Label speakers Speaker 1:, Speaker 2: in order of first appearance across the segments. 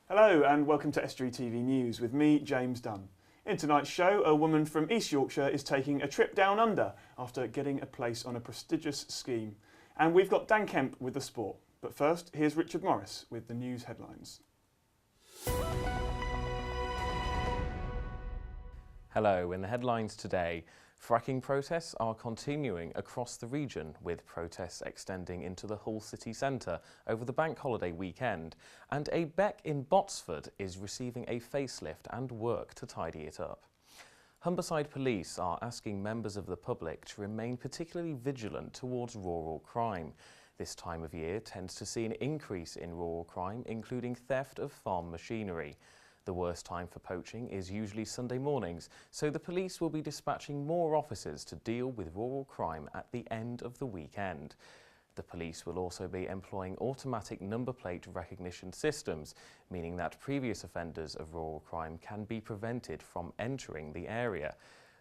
Speaker 1: Hello and welcome to Estuary TV News with me, James Dunn. In tonight's show, a woman from East Yorkshire is taking a trip down under after getting a place on a prestigious scheme. And we've got Dan Kemp with the sport. But first, here's Richard Morris with the news headlines.
Speaker 2: Hello, in the headlines today, fracking protests are continuing across the region, with protests extending into the Hull city centre over the bank holiday weekend, and a beck in Botsford is receiving a facelift and work to tidy it up. Humberside Police are asking members of the public to remain particularly vigilant towards rural crime. This time of year tends to see an increase in rural crime, including theft of farm machinery. The worst time for poaching is usually Sunday mornings, so the police will be dispatching more officers to deal with rural crime at the end of the weekend. The police will also be employing automatic number plate recognition systems, meaning that previous offenders of rural crime can be prevented from entering the area.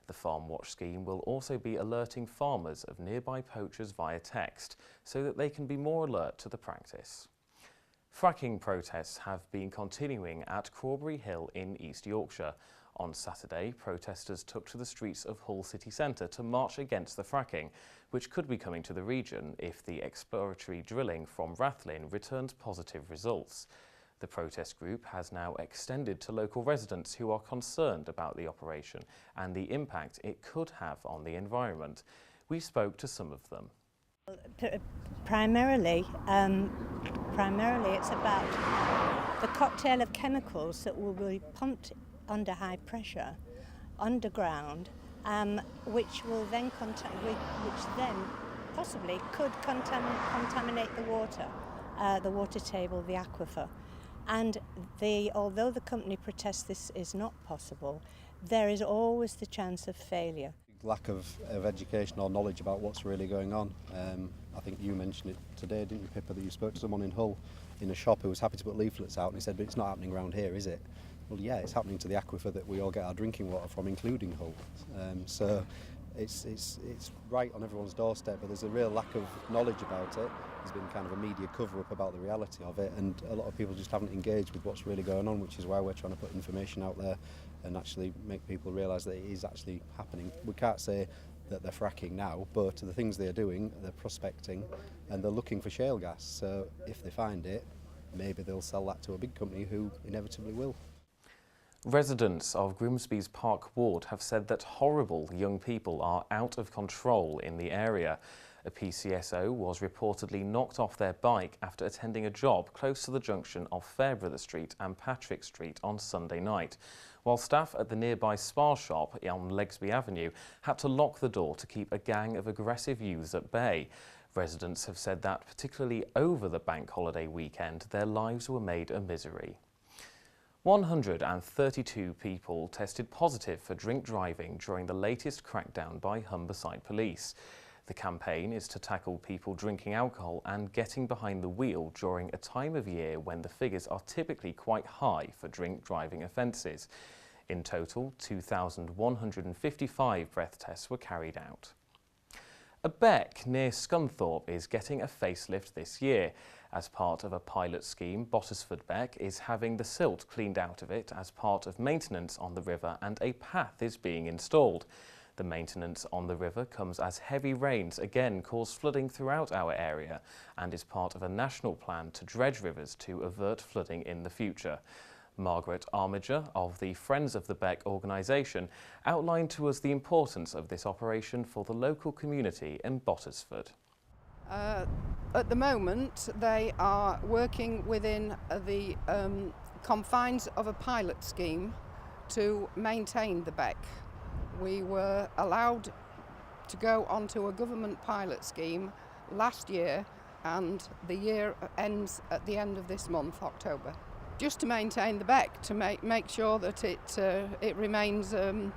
Speaker 2: The Farm Watch scheme will also be alerting farmers of nearby poachers via text, so that they can be more alert to the practice. Fracking protests have been continuing at Crawberry Hill in East Yorkshire. On Saturday, protesters took to the streets of Hull city centre to march against the fracking, which could be coming to the region if the exploratory drilling from Rathlin returns positive results. The protest group has now extended to local residents who are concerned about the operation and the impact it could have on the environment. We spoke to some of them.
Speaker 3: Primarily it's about the cocktail of chemicals that will be pumped under high pressure underground, which then possibly could contaminate the water table, the aquifer. And although the company protests this is not possible, there is always the chance of failure.
Speaker 4: Lack of education or knowledge about what's really going on. I think you mentioned it today, didn't you, Pippa, that you spoke to someone in Hull in a shop who was happy to put leaflets out, and he said, but it's not happening around here, is it? Well, yeah, it's happening to the aquifer that we all get our drinking water from, including Hull. So it's right on everyone's doorstep, but there's a real lack of knowledge about it. There's been kind of a media cover-up about the reality of it, and a lot of people just haven't engaged with what's really going on, which is why we're trying to put information out there and actually make people realise that it is actually happening. We can't say that they're fracking now, but the things they're doing, they're prospecting and they're looking for shale gas. So if they find it, maybe they'll sell that to a big company who inevitably will.
Speaker 2: Residents of Grimsby's Park Ward have said that horrible young people are out of control in the area. A PCSO was reportedly knocked off their bike after attending a job close to the junction of Fairbrother Street and Patrick Street on Sunday night, while staff at the nearby spa shop on Legsby Avenue had to lock the door to keep a gang of aggressive youths at bay. Residents have said that, particularly over the bank holiday weekend, their lives were made a misery. 132 people tested positive for drink driving during the latest crackdown by Humberside Police. The campaign is to tackle people drinking alcohol and getting behind the wheel during a time of year when the figures are typically quite high for drink driving offences. In total, 2,155 breath tests were carried out. A beck near Scunthorpe is getting a facelift this year. As part of a pilot scheme, Bottisford Beck is having the silt cleaned out of it as part of maintenance on the river, and a path is being installed. The maintenance on the river comes as heavy rains again cause flooding throughout our area and is part of a national plan to dredge rivers to avert flooding in the future. Margaret Armiger of the Friends of the Beck organisation outlined to us the importance of this operation for the local community in Bottisford.
Speaker 5: At the moment they are working within the confines of a pilot scheme to maintain the beck. We were allowed to go onto a government pilot scheme last year, and the year ends at the end of this month, October. Just to maintain the beck, to make sure that it remains a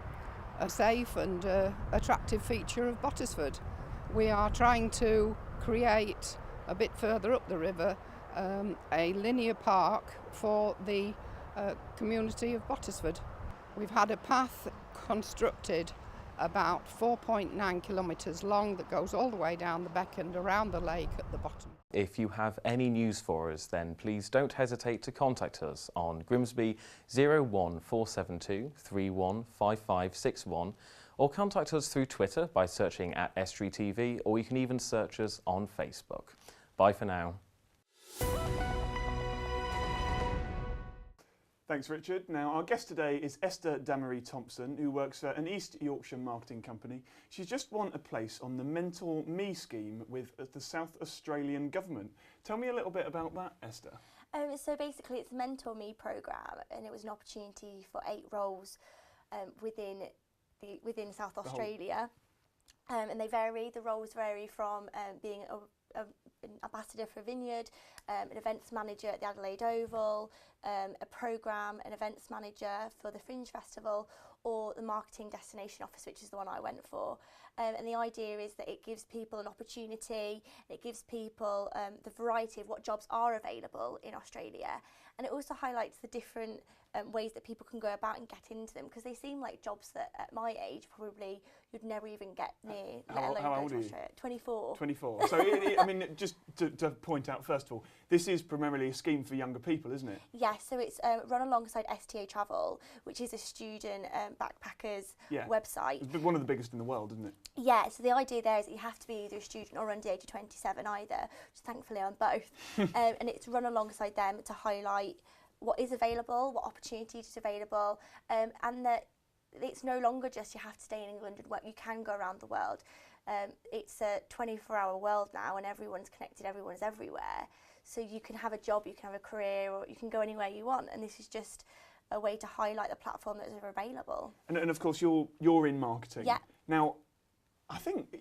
Speaker 5: safe and attractive feature of Bottisford. We are trying to create, a bit further up the river, a linear park for the community of Bottisford. We've had a path constructed about 4.9 kilometres long that goes all the way down the beck and around the lake at the bottom.
Speaker 2: If you have any news for us, then please don't hesitate to contact us on Grimsby 01472 315561, or contact us through Twitter by searching at Estuary TV, or you can even search us on Facebook. Bye for now.
Speaker 1: Thanks, Richard. Now, our guest today is Esther Damery-Thompson, who works for an East Yorkshire marketing company. She's just won a place on the Mentor Me scheme with the South Australian government. Tell me a little bit about that, Esther.
Speaker 6: So basically it's the Mentor Me programme, and it was an opportunity for 8 roles within South Australia. And they vary, the roles vary from being an ambassador for a vineyard, an events manager at the Adelaide Oval, a programme and events manager for the Fringe Festival, or the marketing destination office, which is the one I went for. And the idea is that it gives people an opportunity, it gives people the variety of what jobs are available in Australia, and it also highlights the different ways that people can go about and get into them, because they seem like jobs that at my age probably you'd never even get near, let alone
Speaker 1: how
Speaker 6: go
Speaker 1: old
Speaker 6: to
Speaker 1: are you?
Speaker 6: Australia. 24.
Speaker 1: 24. So, I mean, just to point out, first of all, this is primarily a scheme for younger people, isn't it?
Speaker 6: Yes, so it's run alongside STA Travel, which is a student backpackers website.
Speaker 1: It's one of the biggest in the world, isn't it?
Speaker 6: Yeah, so the idea there is that you have to be either a student or under the age of 27 either, which thankfully I'm both. And it's run alongside them to highlight what is available, what opportunities are available, and that it's no longer just you have to stay in England and work, you can go around the world. It's a 24-hour world now, and everyone's connected, everyone's everywhere. So you can have a job, you can have a career, or you can go anywhere you want, and this is just a way to highlight the platform that is available.
Speaker 1: And of course, you're in marketing.
Speaker 6: Yeah.
Speaker 1: Now, I think,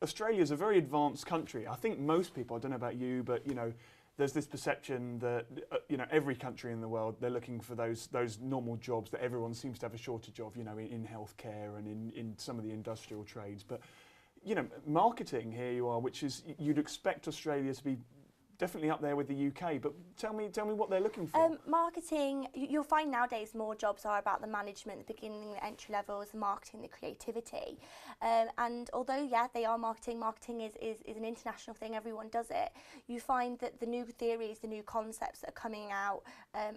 Speaker 1: Australia's a very advanced country. I think most people, I don't know about you, but, there's this perception that, every country in the world, they're looking for those normal jobs that everyone seems to have a shortage of, in healthcare and in some of the industrial trades. But, marketing, here you are, which is, you'd expect Australia to be definitely up there with the UK, but tell me what they're looking for.
Speaker 6: Marketing, you'll find nowadays more jobs are about the management, the beginning, the entry levels, the marketing, the creativity. And although, they are marketing is an international thing, everyone does it, you find that the new theories, the new concepts that are coming out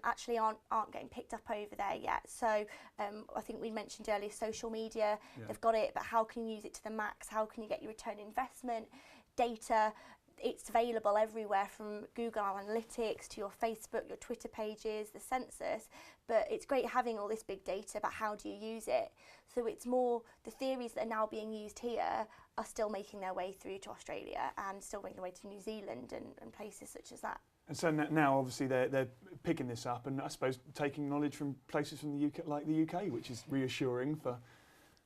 Speaker 6: actually aren't getting picked up over there yet. So I think we mentioned earlier social media, they've got it, but how can you use it to the max? How can you get your return on investment? Data. It's available everywhere, from Google Analytics to your Facebook, your Twitter pages, the census, but it's great having all this big data, but how do you use it? So it's more the theories that are now being used here are still making their way through to Australia and still making their way to New Zealand and places such as that.
Speaker 1: And so now, obviously, they're picking this up and I suppose taking knowledge from places from the UK, like the UK, which is reassuring for...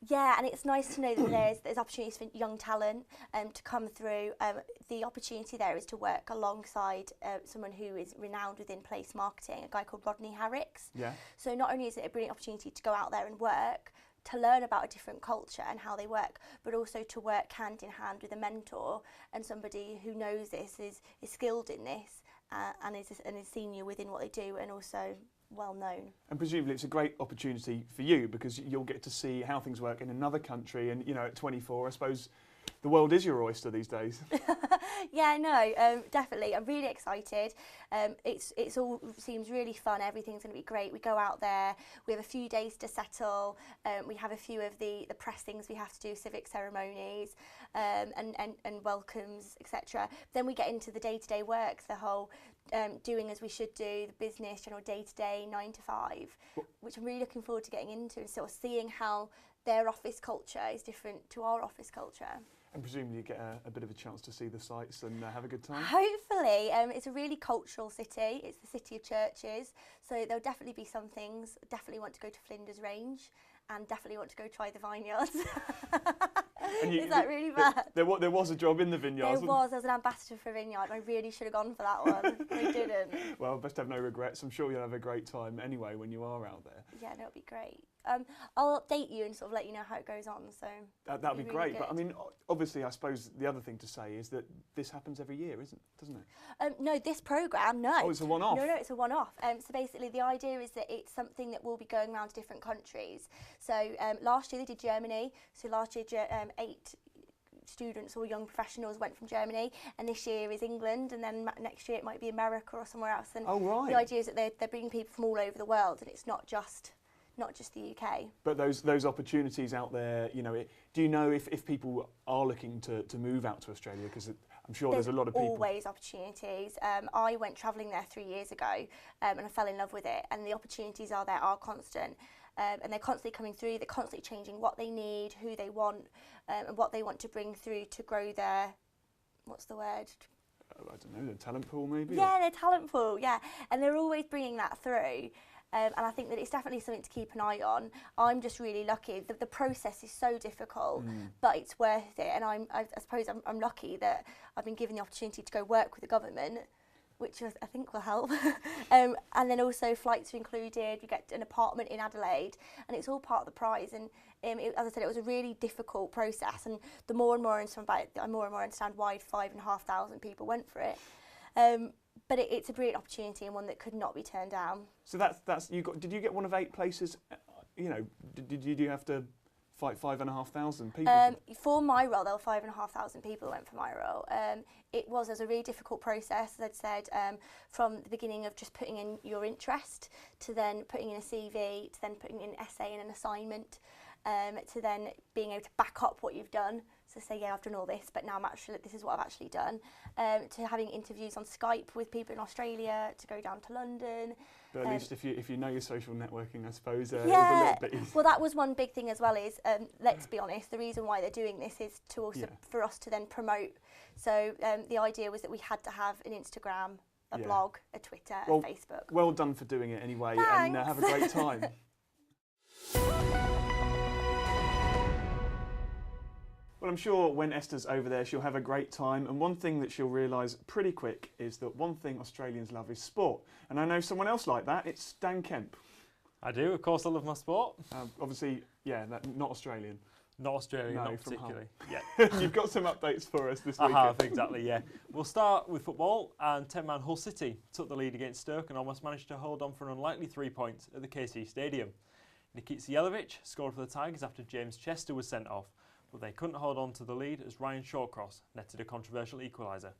Speaker 6: Yeah, and it's nice to know that there's opportunities for young talent to come through. The opportunity there is to work alongside someone who is renowned within place marketing, a guy called Rodney Harricks.
Speaker 1: Yeah.
Speaker 6: So not only is it a brilliant opportunity to go out there and work, to learn about a different culture and how they work, but also to work hand in hand with a mentor and somebody who knows this, is skilled in this, and is senior within what they do, and also well known.
Speaker 1: And presumably it's a great opportunity for you because you'll get to see how things work in another country, and at 24 I suppose the world is your oyster these days.
Speaker 6: Yeah, no, definitely. I'm really excited. It's all seems really fun. Everything's going to be great. We go out there. We have a few days to settle. We have a few of the press things we have to do, civic ceremonies, and welcomes, etc. Then we get into the day-to-day work, the whole doing as we should do, the business, general day-to-day, 9 to 5, which I'm really looking forward to getting into and sort of seeing how their office culture is different to our office culture.
Speaker 1: And presumably you get a bit of a chance to see the sights and have a good time?
Speaker 6: Hopefully. It's a really cultural city. It's the city of churches. So there'll definitely be some things. Definitely want to go to Flinders Range and definitely want to go try the vineyards. Is that really bad?
Speaker 1: There was a job in the vineyards.
Speaker 6: There was an ambassador for a vineyard. I really should have gone for that one. I didn't.
Speaker 1: Well, best have no regrets. I'm sure you'll have a great time anyway when you are out there.
Speaker 6: Yeah, no, it'll be great. I'll update you and sort of let you know how it goes on. So
Speaker 1: that'd be
Speaker 6: really
Speaker 1: great.
Speaker 6: good.
Speaker 1: But I mean, obviously, I suppose the other thing to say is that this happens every year, doesn't it?
Speaker 6: No, this programme, no.
Speaker 1: Oh, it's a one-off?
Speaker 6: No, it's a one-off. So basically the idea is that it's something that will be going around to different countries. So last year they did Germany. So last year 8 students or young professionals went from Germany, and this year is England, and then next year it might be America or somewhere else. And the idea is that they're bringing people from all over the world, and it's not just the UK. But
Speaker 1: those opportunities out there, do you know if people are looking to move out to Australia? Because I'm sure there's a lot of people.
Speaker 6: Always opportunities. I went travelling there 3 years ago, and I fell in love with it. And the opportunities are constant, and they're constantly coming through. They're constantly changing what they need, who they want, and what they want to bring through to grow their, what's the word?
Speaker 1: I don't know, their talent pool maybe.
Speaker 6: Yeah, their talent pool. Yeah, and they're always bringing that through. And I think that it's definitely something to keep an eye on. I'm just really lucky. The process is so difficult, but it's worth it. And I suppose I'm lucky that I've been given the opportunity to go work with the government, which I think will help. And then also flights are included. You get an apartment in Adelaide, and it's all part of the prize. And as I said, it was a really difficult process. And the more and more I understand about it, I more and more understand why 5,500 people went for it. But it's a brilliant opportunity and one that could not be turned down.
Speaker 1: So that's you got. Did you get one of 8 places? Did you have to fight 5,500 people?
Speaker 6: For my role, there were 5,500 people that went for my role. It was a really difficult process, as I'd said, from the beginning of just putting in your interest, to then putting in a CV, to then putting in an essay and an assignment, to then being able to back up what you've done. So say, yeah, I've done all this, but now this is what I've actually done. To having interviews on Skype with people in Australia, to go down to London.
Speaker 1: But at least if you know your social networking, I suppose,
Speaker 6: yeah.
Speaker 1: It was a little bit easier.
Speaker 6: Well, that was one big thing as well. Is let's be honest, the reason why they're doing this is to also for us to then promote. So the idea was that we had to have an Instagram, a blog, a Twitter, a Facebook.
Speaker 1: Well done for doing it anyway,
Speaker 6: Thanks.
Speaker 1: and have a great time. Well, I'm sure when Esther's over there, she'll have a great time. And one thing that she'll realise pretty quick is that one thing Australians love is sport. And I know someone else like that. It's Dan Kemp.
Speaker 7: I do, of course, I love my sport.
Speaker 1: Obviously, not Australian.
Speaker 7: Not Australian,
Speaker 1: no,
Speaker 7: not particularly. Yeah.
Speaker 1: You've got some updates for us this week.
Speaker 7: I have, exactly, yeah. We'll start with football, and 10-man Hull City took the lead against Stoke and almost managed to hold on for an unlikely 3 points at the KC Stadium. Nikita Jelavic scored for the Tigers after James Chester was sent off, but they couldn't hold on to the lead as Ryan Shawcross netted a controversial equaliser.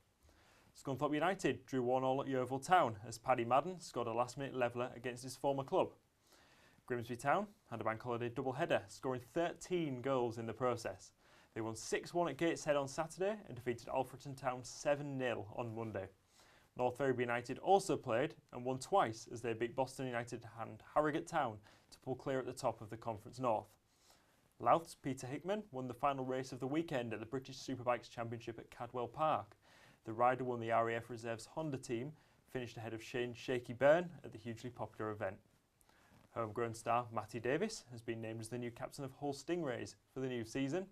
Speaker 7: Scunthorpe United drew 1-1 at Yeovil Town as Paddy Madden scored a last-minute leveller against his former club. Grimsby Town had a bank holiday double-header, scoring 13 goals in the process. They won 6-1 at Gateshead on Saturday and defeated Alfreton Town 7-0 on Monday. North Ferriby United also played and won twice as they beat Boston United and Harrogate Town to pull clear at the top of the Conference North. Louth's Peter Hickman won the final race of the weekend at the British Superbikes Championship at Cadwell Park. The rider won the RAF Reserve's Honda team, finished ahead of Shane Shaky Byrne at the hugely popular event. Homegrown star Matty Davis has been named as the new captain of Hull Stingrays for the new season.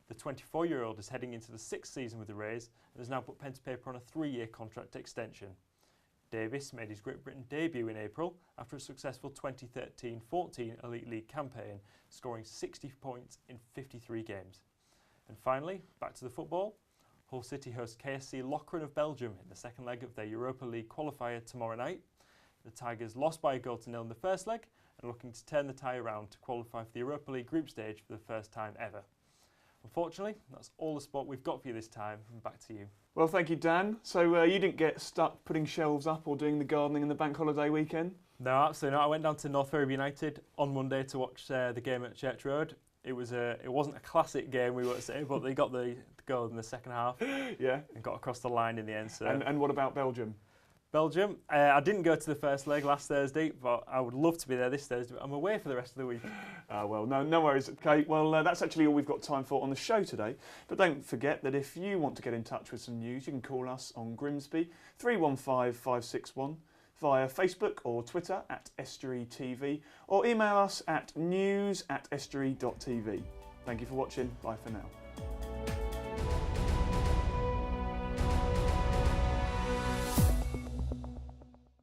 Speaker 7: The 24-year-old is heading into the 6th season with the Rays and has now put pen to paper on a 3-year contract extension. Davis made his Great Britain debut in April after a successful 2013-14 Elite League campaign, scoring 60 points in 53 games. And finally, back to the football. Hull City host KSC Lochran of Belgium in the second leg of their Europa League qualifier tomorrow night. The Tigers lost by 1-0 in the first leg and are looking to turn the tie around to qualify for the Europa League group stage for the first time ever. Unfortunately, that's all the sport we've got for you this time, and back to you.
Speaker 1: Well, thank you, Dan. So you didn't get stuck putting shelves up or doing the gardening in the bank holiday weekend?
Speaker 7: No, absolutely not. I went down to North Ferriby United on Monday to watch the game at Church Road. It wasn't a classic game, we won't say, but they got the goal in the second half.
Speaker 1: Yeah.
Speaker 7: And got across the line in the end. So.
Speaker 1: And what about Belgium?
Speaker 7: Belgium, I didn't go to the first leg last Thursday, but I would love to be there this Thursday. But I'm away for the rest of the week.
Speaker 1: Well, no worries. Okay, well, that's actually all we've got time for on the show today. But don't forget that if you want to get in touch with some news, you can call us on Grimsby 315 561 via Facebook or Twitter at Estuary TV, or email us at news@estuary.tv. Thank you for watching. Bye for now.